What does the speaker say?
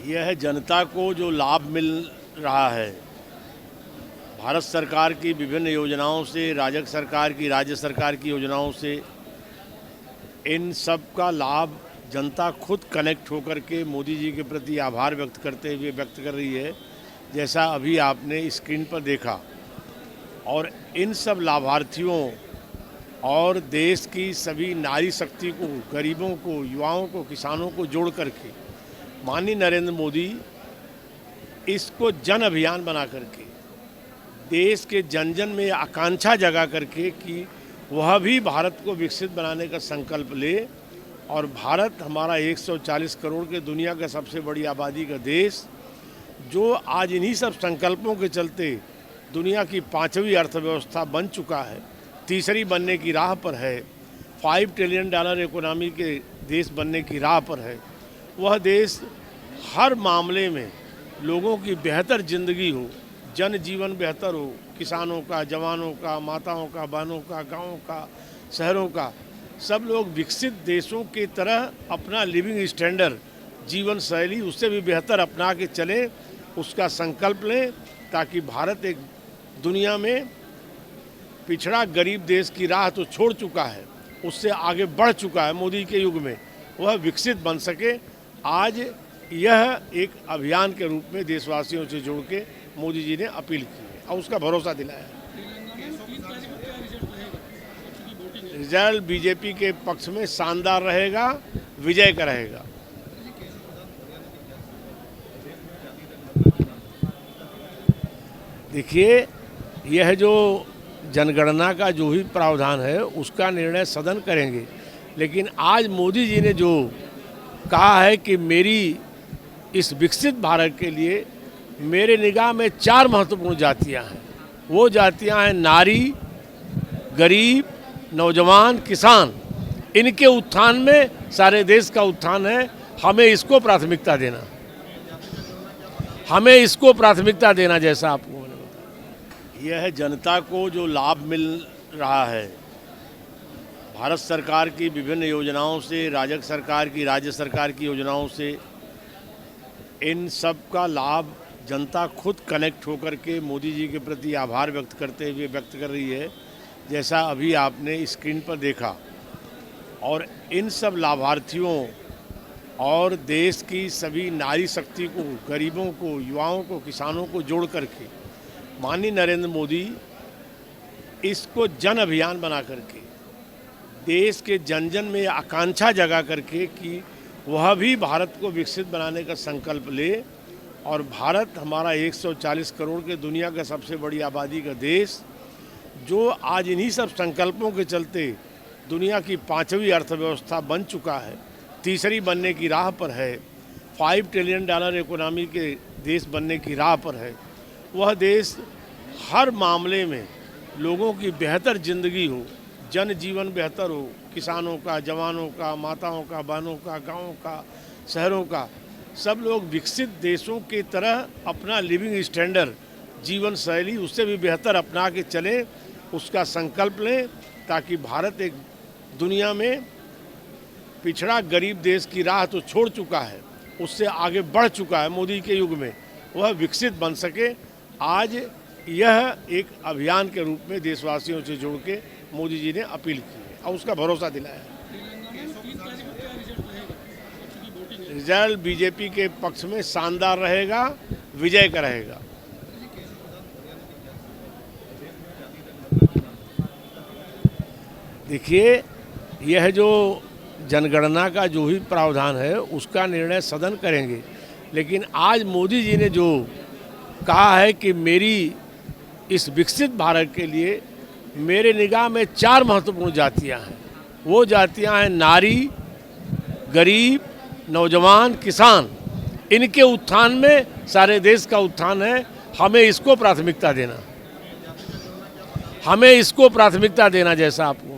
यह जनता को जो लाभ मिल रहा है भारत सरकार की विभिन्न योजनाओं से, राज्य सरकार की योजनाओं से, इन सब का लाभ जनता खुद कनेक्ट होकर के मोदी जी के प्रति आभार व्यक्त करते हुए व्यक्त कर रही है, जैसा अभी आपने स्क्रीन पर देखा। और इन सब लाभार्थियों और देश की सभी नारी शक्ति को, गरीबों को, युवाओं को, किसानों को जोड़ करके माननीय नरेंद्र मोदी इसको जन अभियान बना करके देश के जन जन में आकांक्षा जगा करके कि वह भी भारत को विकसित बनाने का संकल्प ले। और भारत हमारा 140 करोड़ के दुनिया का सबसे बड़ी आबादी का देश, जो आज इन्हीं सब संकल्पों के चलते दुनिया की 5वीं अर्थव्यवस्था बन चुका है, तीसरी बनने की राह पर है, $5 ट्रिलियन इकोनॉमी के देश बनने की राह पर है। वह देश हर मामले में लोगों की बेहतर ज़िंदगी हो, जन जीवन बेहतर हो, किसानों का, जवानों का, माताओं का, बहनों का, गाँव का, शहरों का, सब लोग विकसित देशों की तरह अपना लिविंग स्टैंडर्ड, जीवन शैली उससे भी बेहतर अपना के चले, उसका संकल्प लें, ताकि भारत एक दुनिया में पिछड़ा गरीब देश की राह तो छोड़ चुका है, उससे आगे बढ़ चुका है मोदी के युग में, वह विकसित बन सके। आज यह एक अभियान के रूप में देशवासियों से जोड़ के मोदी जी ने अपील की है और उसका भरोसा दिलाया है। रिजल्ट बीजेपी के पक्ष में शानदार रहेगा, विजय का रहेगा। देखिए, यह जो जनगणना का जो भी प्रावधान है उसका निर्णय सदन करेंगे, लेकिन आज मोदी जी ने जो कहा है कि मेरी इस विकसित भारत के लिए मेरे निगाह में 4 महत्वपूर्ण जातियां हैं। वो जातियां हैं नारी, गरीब, नौजवान, किसान। इनके उत्थान में सारे देश का उत्थान है। हमें इसको प्राथमिकता देना, जैसा आपको मैंने बताया। यह जनता को जो लाभ मिल रहा है भारत सरकार की विभिन्न योजनाओं से, राज्य सरकार की योजनाओं से, इन सब का लाभ जनता खुद कनेक्ट होकर के मोदी जी के प्रति आभार व्यक्त करते हुए व्यक्त कर रही है, जैसा अभी आपने स्क्रीन पर देखा। और इन सब लाभार्थियों और देश की सभी नारी शक्ति को, गरीबों को, युवाओं को, किसानों को जोड़ करके माननीय नरेंद्र मोदी इसको जन अभियान बना करके देश के जन जन में आकांक्षा जगा करके कि वह भी भारत को विकसित बनाने का संकल्प ले। और भारत हमारा 140 करोड़ के दुनिया का सबसे बड़ी आबादी का देश, जो आज इन्हीं सब संकल्पों के चलते दुनिया की 5वीं अर्थव्यवस्था बन चुका है, तीसरी बनने की राह पर है, $5 ट्रिलियन इकोनॉमी के देश बनने की राह पर है। वह देश हर मामले में लोगों की बेहतर ज़िंदगी हो, जन जीवन बेहतर हो, किसानों का, जवानों का, माताओं का, बहनों का, गाँव का, शहरों का, सब लोग विकसित देशों की तरह अपना लिविंग स्टैंडर्ड, जीवन शैली उससे भी बेहतर अपना के चले, उसका संकल्प लें, ताकि भारत एक दुनिया में पिछड़ा गरीब देश की राह तो छोड़ चुका है, उससे आगे बढ़ चुका है मोदी के युग में, वह विकसित बन सके। आज यह एक अभियान के रूप में देशवासियों से जोड़ के मोदी जी ने अपील की है और उसका भरोसा दिलाया है। रिजल्ट बीजेपी के पक्ष में शानदार रहेगा, विजय का रहेगा। देखिए, यह जो जनगणना का जो भी प्रावधान है उसका निर्णय सदन करेंगे, लेकिन आज मोदी जी ने जो कहा है कि मेरी इस विकसित भारत के लिए मेरे निगाह में 4 महत्वपूर्ण जातियां हैं। वो जातियां हैं नारी, गरीब, नौजवान, किसान। इनके उत्थान में सारे देश का उत्थान है। हमें इसको प्राथमिकता देना, जैसा आपको